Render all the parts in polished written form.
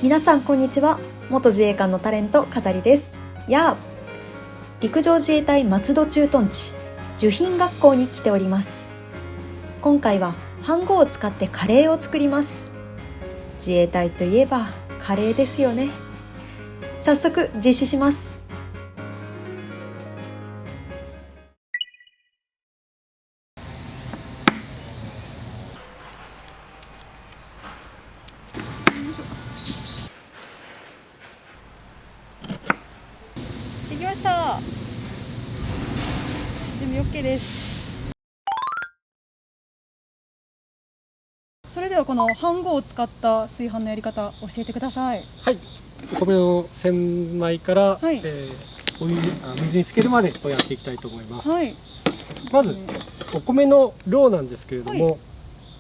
皆さんこんにちは。元自衛官のタレント飾りです。陸上自衛隊松戸駐屯地受品学校に来ております。今回は飯盒を使ってカレーを作ります。自衛隊といえばカレーですよね。早速実施します。できました。準備 OK です。それではこの飯盒を使った炊飯のやり方教えてください。はい、お米の千枚から、はい、水につけるまでをやっていきたいと思います。はい、まずお米の量なんですけれども、はい、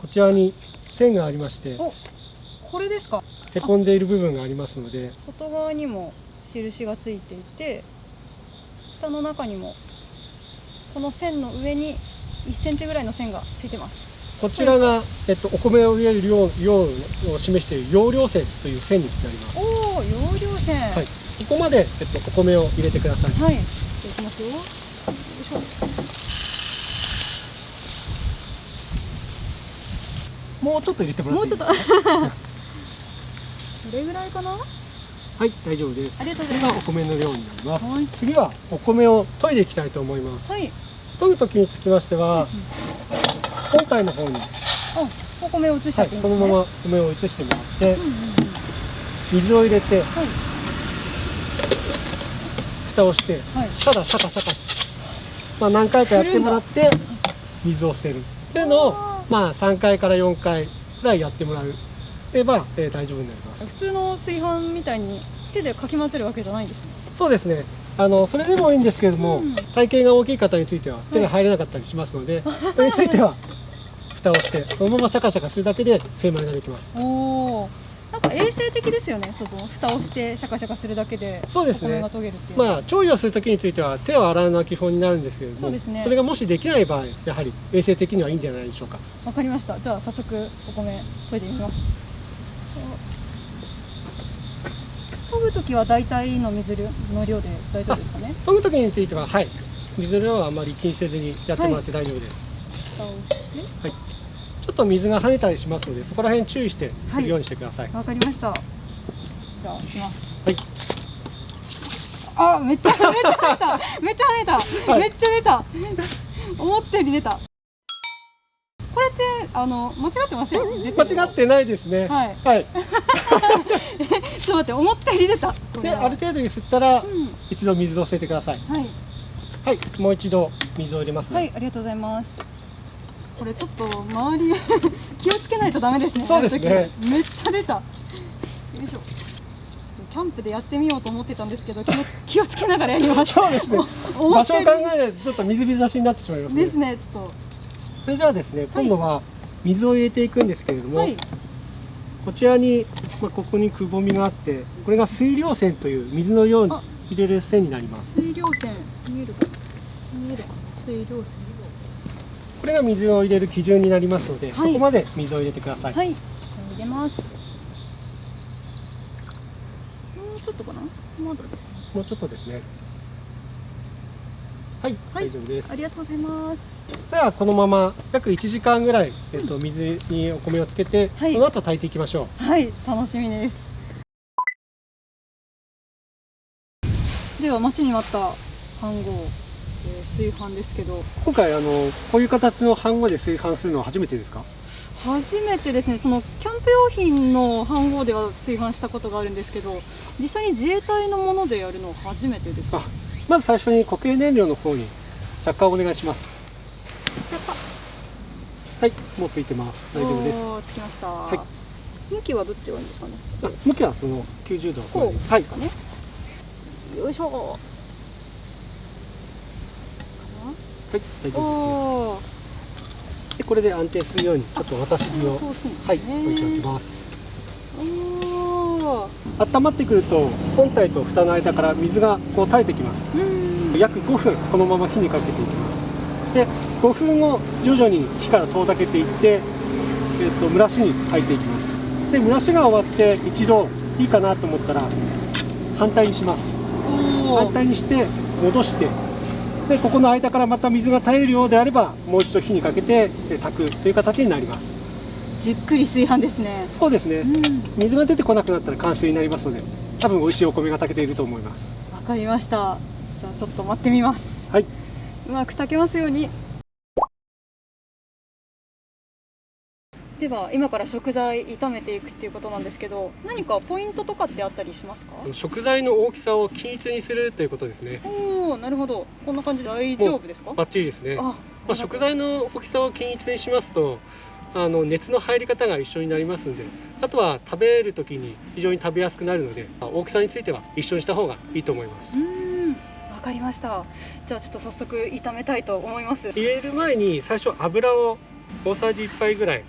こちらに線がありまして、お、これですか。へこんでいる部分がありますので、外側にも印がついていて、蓋の中にもこの線の上に1センチぐらいの線がついてます。こちらが、お米を入れる量を示している容量線という線になります。おお、容量線。はい、ここまで、お米を入れてください。はい、じゃあいきますよ。よいしょ。もうちょっと入れてもらっていいですか。もうちょっとそれぐらいかな。はい、大丈夫です。ありがとうございます。次はお米の量になります。はい、次はお米を研いでいきたいと思います。はい、研ぐ時につきましては、本体の方に、お米を移しちゃっていいんですね。そのまま米を移してもらって、水を入れて、はい、蓋をして、はい、ただシャカシャカ、何回かやってもらって水を捨てるというのを3回から4回ぐらいやってもらえば、大丈夫になります。普通の炊飯みたいに手でかき混ぜるわけじゃないんですね。そうですね。それでもいいんですけれども、体型が大きい方については手が入れなかったりしますので、それについては蓋をしてそのままシャカシャカするだけで精米ができます。おお、なんか衛生的ですよね。その蓋をしてシャカシャカするだけでお米が研げるっていう。調理をするときについては手を洗うのが基本になるんですけれども、そうですね。それがもしできない場合、やはり衛生的にはいいんじゃないでしょうか。わかりました。じゃあ早速お米研いでみます。研ぐときは大体の水の量で大丈夫ですかね。研ぐときについては、はい、水の量はあまり気にせずにやってもらって大丈夫です。蓋をして、はい、ちょっと水が跳ねたりしますので、そこら辺注意してやるようにしてください。わかりました。じゃあいきます。はい。あ、めっちゃ跳ねた。めっちゃ跳ねた。めっちゃ出た。思ったより出た。これって間違ってません？間違ってないですね。はい。はい。ちょっと待って、思ったより出た。で、ある程度に吸ったら、一度水を捨ててください。はい。はい、もう一度水を入れますね。はい、ありがとうございます。これちょっと周り気をつけないとダメですね。そうですね。めっちゃ出た。よいしょ。キャンプでやってみようと思ってたんですけど、気をつけながらやります。そうですね。場所を考えないとちょっと水浸しになってしまいますね。ですね、ちょっと。それじゃあですね、今度は水を入れていくんですけれども、はい、こちらに、ここにくぼみがあって、これが水量線という水の量に入れる線になります。水量線、見えるかな。見えるかな。水量線。これが水を入れる基準になりますので、そこまで水を入れてください。はい、入れます。ちょっとかな。まだですね。もうちょっとですね。はい、大丈夫です。ありがとうございます。ではこのまま約1時間ぐらい、水にお米をつけて、その後炊いていきましょう。はい、楽しみです。では待ちに待った飯盒、炊飯ですけど、今回こういう形の飯盒で炊飯するのは初めてですか？初めてですね。そのキャンプ用品の飯盒では炊飯したことがあるんですけど、実際に自衛隊のものでやるのは初めてです。まず最初に固形燃料の方に着火をお願いします。着火。はい、もうついてます。大丈夫です。つきました。はい。向きはどっちがいいんですかね。向きはその90度。こうですかね。よいしょ。はい、大丈夫ですね。で、これで安定するようにちょっと渡し火を、はい、置いておきます。温まってくると本体と蓋の間から水がこう垂れてきます。約5分このまま火にかけていきます。で、5分後徐々に火から遠ざけていって、蒸らしに炊いていきます。で、蒸らしが終わって一度いいかなと思ったら反対にします。反対にして戻して、でここの間からまた水が絶えるようであればもう一度火にかけて炊くという形になります。じっくり炊飯ですね。そうですね、水が出てこなくなったら完成になりますので、多分美味しいお米が炊けていると思います。わかりました。じゃあちょっと待ってみます。はい、うまく炊けますように。では今から食材炒めていくっていうことなんですけど、何かポイントとかってあったりしますか？食材の大きさを均一にするということですね。おお、なるほど。こんな感じで大丈夫ですか？バッチリですね。食材の大きさを均一にしますと熱の入り方が一緒になりますので、あとは食べる時に非常に食べやすくなるので、大きさについては一緒にした方がいいと思います。わかりました。じゃあちょっと早速炒めたいと思います。入れる前に最初油を大さじ1杯ぐらい、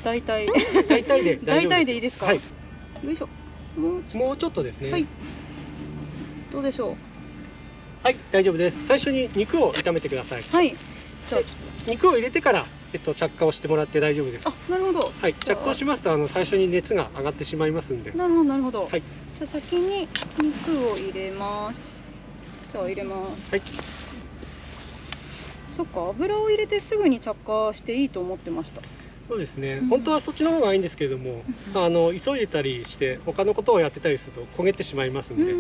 大体で大丈夫です。大体でいいですか？はい。よいしょ。もうちょっとですね。はい。どうでしょう？はい、大丈夫です。最初に肉を炒めてください。はい。じゃあ肉を入れてから着火をしてもらって大丈夫です。あ、なるほど。はい、着火をしますと最初に熱が上がってしまいますんで。なるほどなるほど。はい。じゃあ先に肉を入れます。じゃあ入れます。はい。そっか、油を入れてすぐに着火していいと思ってました。そうですね、本当はそっちの方がいいんですけれども、急いでたりして他のことをやってたりすると焦げてしまいますので、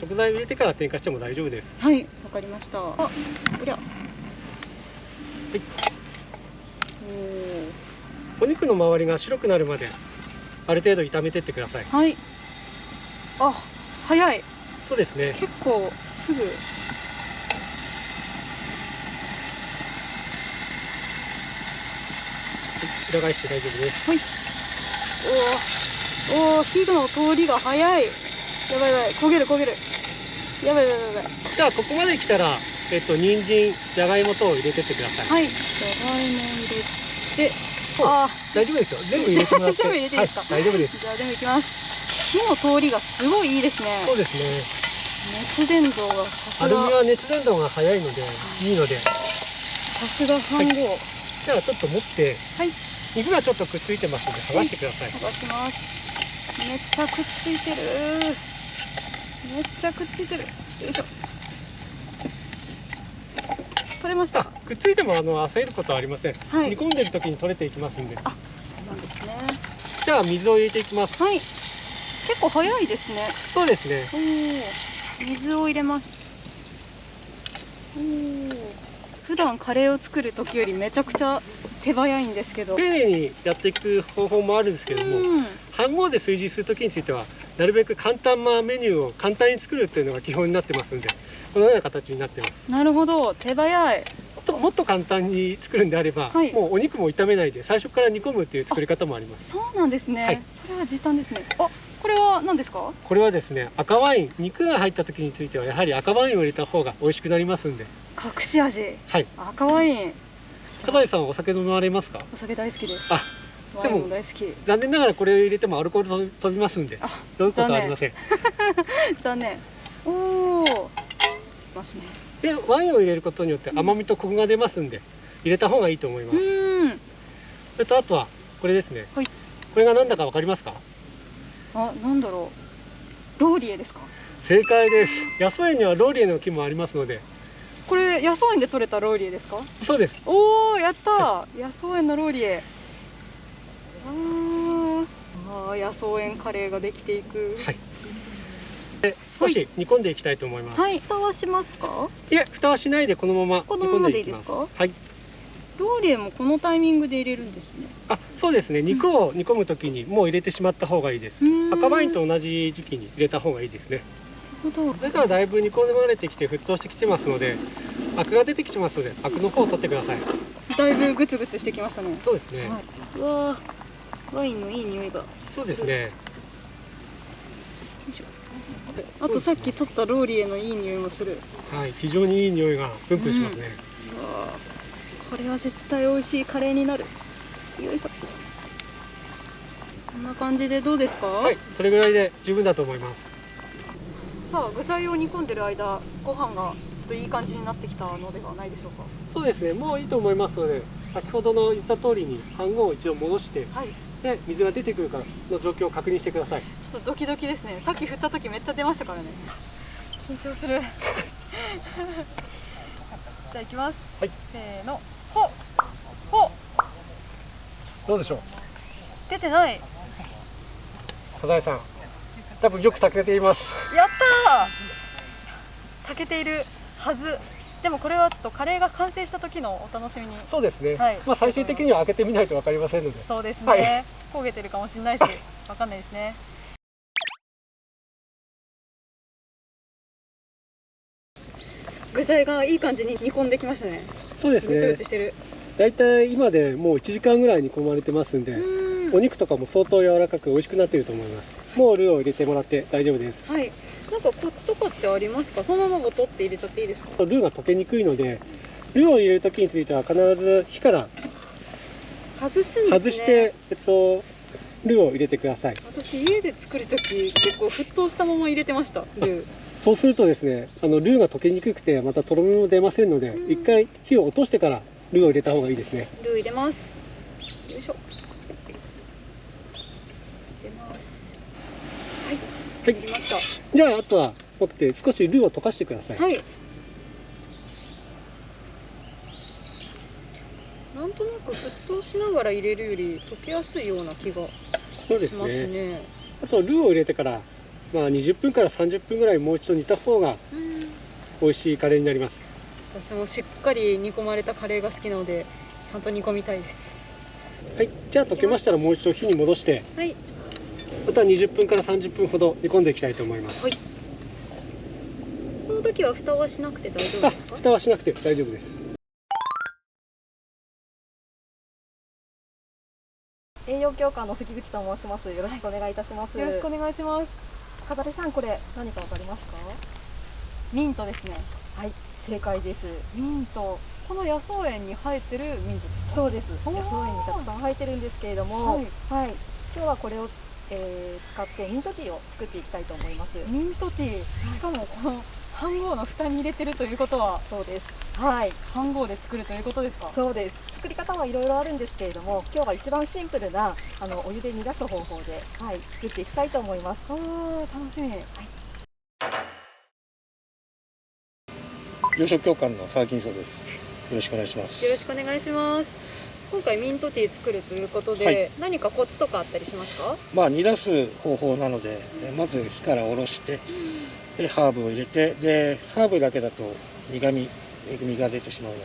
食材を入れてから点火しても大丈夫です。はい、わかりました。おりゃ。はい。お肉の周りが白くなるまである程度炒めてってください。はい。あ、早い。そうですね。結構すぐ。裏返して大丈夫です。はい。おお、火の通りが早い。やばいやばい、焦げる焦げる。やばいやばいやばい。じゃあここまで来たら人参、じゃがいも等を入れてってください。はい。じゃがいも入れて、大丈夫ですよ。全部入れてもらって。全部入れていいですか？大丈夫です。じゃあ全部いきます。火の通りがすごいいいですね。そうですね。熱伝導がさすが。アルミは熱伝導が早いのでいいので。さすが飯盒。じゃあちょっと持って。はい。肉がちょっとくっついてますので剥がしてください。剥がします。めっちゃくっついてる。めっちゃくっついてる。よいしょ。取れました。くっついても焦ることはありません。はい、煮込んでる時に取れていきますんで。あ、そうなんですね。じゃあ水を入れていきます。はい。結構早いですね。そうですね。水を入れます。普段カレーを作る時よりめちゃくちゃ手早いんですけど、丁寧にやっていく方法もあるんですけれども、飯盒で炊事する時についてはなるべく簡単なメニューを簡単に作るっていうのが基本になってますんで、このような形になってます。なるほど、手早い。もっと簡単に作るんであれば、もうお肉も炒めないで最初から煮込むっていう作り方もあります。そうなんですね。それは時短ですね。これは何ですか？これはですね、赤ワイン、肉が入った時についてはやはり赤ワインを入れた方が美味しくなりますんで。隠し味。はい。赤ワイン。香取さんはお酒飲まれますか？お酒大好きです。ワインも大好き。残念ながらこれを入れてもアルコール飛びますんで、どういうことはありません。残念。おお。ますね。で、ワインを入れることによって甘みとコクが出ますんで、入れた方がいいと思います。あとはこれですね。これが何だかわかりますか？なんだろう。ローリエですか？正解です。野草園にはローリエの木もありますので。これ野草園で採れたローリエですか？そうです。おお、やった。野草園のローリエ。野草園カレーができていく。はい。で、少し煮込んでいきたいと思います。はい。蓋はしますか？いえ、蓋はしないでこのまま煮込んでいきます。はい。ローリエもこのタイミングで入れるんですね。そうですね。肉を煮込むときにもう入れてしまった方がいいです。赤ワインと同じ時期に入れた方がいいですね。それからだいぶ煮込まれてきて沸騰してきてますので、アクが出てきてますので、アクの方を取ってください。だいぶグツグツしてきましたね。そうですね。うわー、ワインのいい匂いが。そうですね。あとさっき取ったローリエのいい匂いもする。はい、非常にいい匂いがプンプンしますね。これは絶対美味しいカレーになる。よいしょ。こんな感じでどうですか？はい、それぐらいで十分だと思います。さあ、具材を煮込んでる間、ご飯がちょっといい感じになってきたのではないでしょうか。そうですね、もういいと思いますので、先ほどの言った通りに飯盒を一度戻して、で水が出てくるかの状況を確認してください。ちょっとドキドキですね。さっき振った時めっちゃ出ましたからね。緊張する。じゃあ行きます。はい、せーの。ほっほっ。どうでしょう。出てない。小平さん、多分よく炊けています。やったー。炊けているはず。でもこれはちょっとカレーが完成した時のお楽しみに。そうですね。はい、まあ最終的には開けてみないとわかりませんので。そうですね。はい、焦げてるかもしれないし、わかんないですね。具材がいい感じに煮込んできましたね。そうですね。ぐちぐちしてる。だいたい今でもう1時間ぐらい煮込まれてますんで、お肉とかも相当柔らかく美味しくなっていると思います。もうルーを入れてもらって大丈夫です。はい。なんかコツとかってありますか？そのままボトって入れちゃっていいですか？ルーが溶けにくいので、ルーを入れる時については必ず火から外すんですね。外して、ルーを入れてください。私家で作る時結構沸騰したまま入れてました。ルー。そうするとですね、ルーが溶けにくくてまたとろみも出ませんので、一回火を落としてからルーを入れた方がいいですね。ルー入れます。よいしょ。入れます。はい。はい、入れました。じゃああとは持って少しルーを溶かしてください。はい。なんとなく沸騰しながら入れるより溶けやすいような気がしますね。あとルーを入れてから、まあ、20分から30分ぐらいもう一度煮た方が美味しいカレーになります。私もしっかり煮込まれたカレーが好きなのでちゃんと煮込みたいです。はい、じゃあ溶けましたらもう一度火に戻して、はい、また20分から30分ほど煮込んでいきたいと思います。はい、この時は蓋はしなくて大丈夫ですか？蓋はしなくて大丈夫です。栄養教官の関口と申します。よろしくお願いいたします。よろしくお願いします。風間さん、これ何かわかりますか？ミントですね。はい、正解です。ミント。この野草園に生えてるミントですか？そうです。おー野草園にたくさん生えてるんですけれども、はい、今日はこれを、使ってミントティーを作っていきたいと思います。ミントティー。しかもこの飯盒の蓋に入れてるということは、そうです。はい、飯盒で作るということですか？そうです。作り方はいろいろあるんですけれども、今日は一番シンプルなお湯で煮出す方法で、作っていきたいと思います。おー、楽しみ。養殖協会の佐々木磯です。よろしくお願いします。よろしくお願いします。今回ミントティー作るということで、はい、何かコツとかあったりしますか？まあ煮出す方法なので、まず火から下ろして、でハーブを入れて、でハーブだけだと苦味、えぐみが出てしまうので、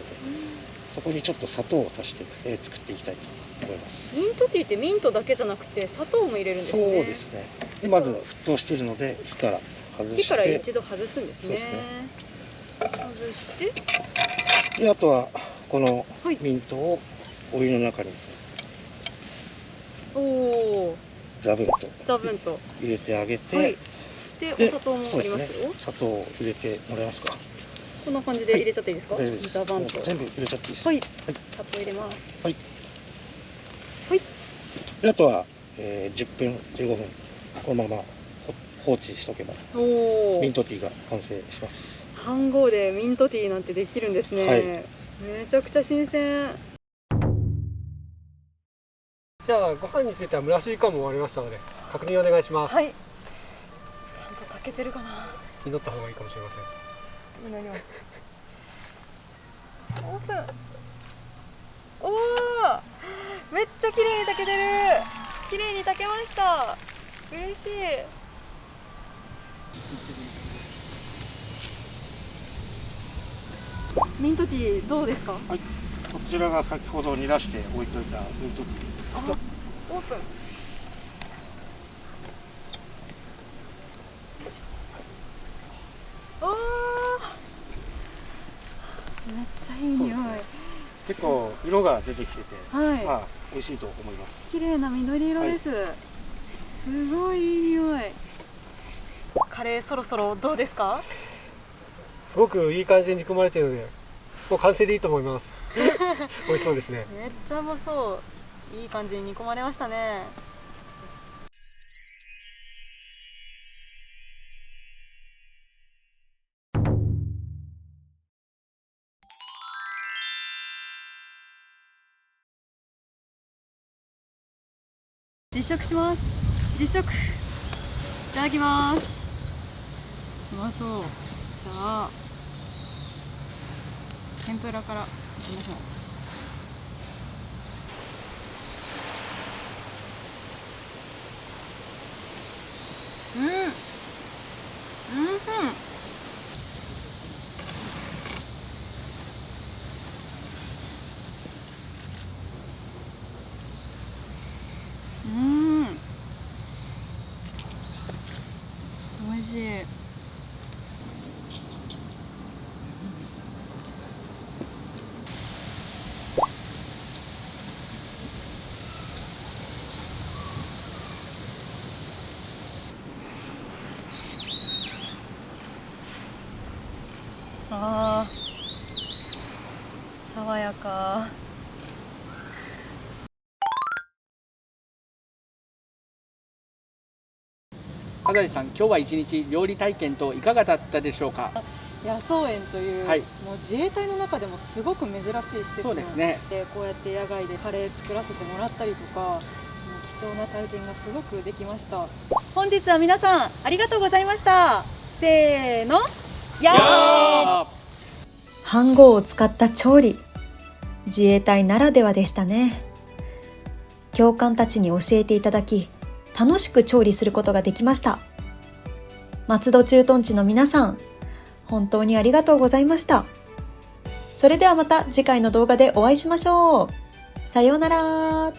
そこにちょっと砂糖を足して、作っていきたいと思います。ミントティーってミントだけじゃなくて砂糖も入れるんですね。そうですね。でまず沸騰しているので火から外して、火から一度外すんですね。そうですね。外して、であとはこのミントをお湯の中におお、ザブンとザブンと入れてあげて、はい、でお砂糖もありますよ。そうですね。砂糖を入れてもらえますか？こんな感じで入れちゃっていいですか？大丈夫です。ザバンと全部入れちゃっていいです。はい、砂糖入れます。はい。はい。であとは、10分15分このまま放置しとけばおお、ミントティーが完成します。飯盒でミントティーなんてできるんですね。はい、めちゃくちゃ新鮮。じゃあご飯については蒸らし時間も終わりましたので確認お願いします。はい。ちゃんと炊けてるかな。祈った方がいいかもしれません。祈ります。オープン。おお、めっちゃ綺麗に炊けてる。綺麗に炊けました。嬉しい。ミントティーどうですか？はい。こちらが先ほど煮出して置いといたミントティーです。オープン。おー、めっちゃいい匂い。結構色が出てきてて、はい、まあ美味しいと思います。綺麗な緑色です。すごいいい匂い。カレーそろそろどうですか？すごくいい感じで煮込まれているのでもう完成でいいと思います。美味しそうですね。めっちゃうまそう。いい感じに煮込まれましたね。食します。実食。いただきます。うまそう。じゃあ天ぷらからいきましょう。美味しい。あー、爽やか。笠井さん、今日は一日料理体験といかがだったでしょうか。野草園という、はい、もう自衛隊の中でもすごく珍しい施設そうですね。で、こうやって野外でカレー作らせてもらったりとか、もう貴重な体験がすごくできました。本日は皆さんありがとうございました。せーの、やー。飯盒を使った調理、自衛隊ならではでしたね。教官たちに教えていただき、楽しく調理することができました。松戸駐屯地の皆さん、本当にありがとうございました。それではまた次回の動画でお会いしましょう。さようなら。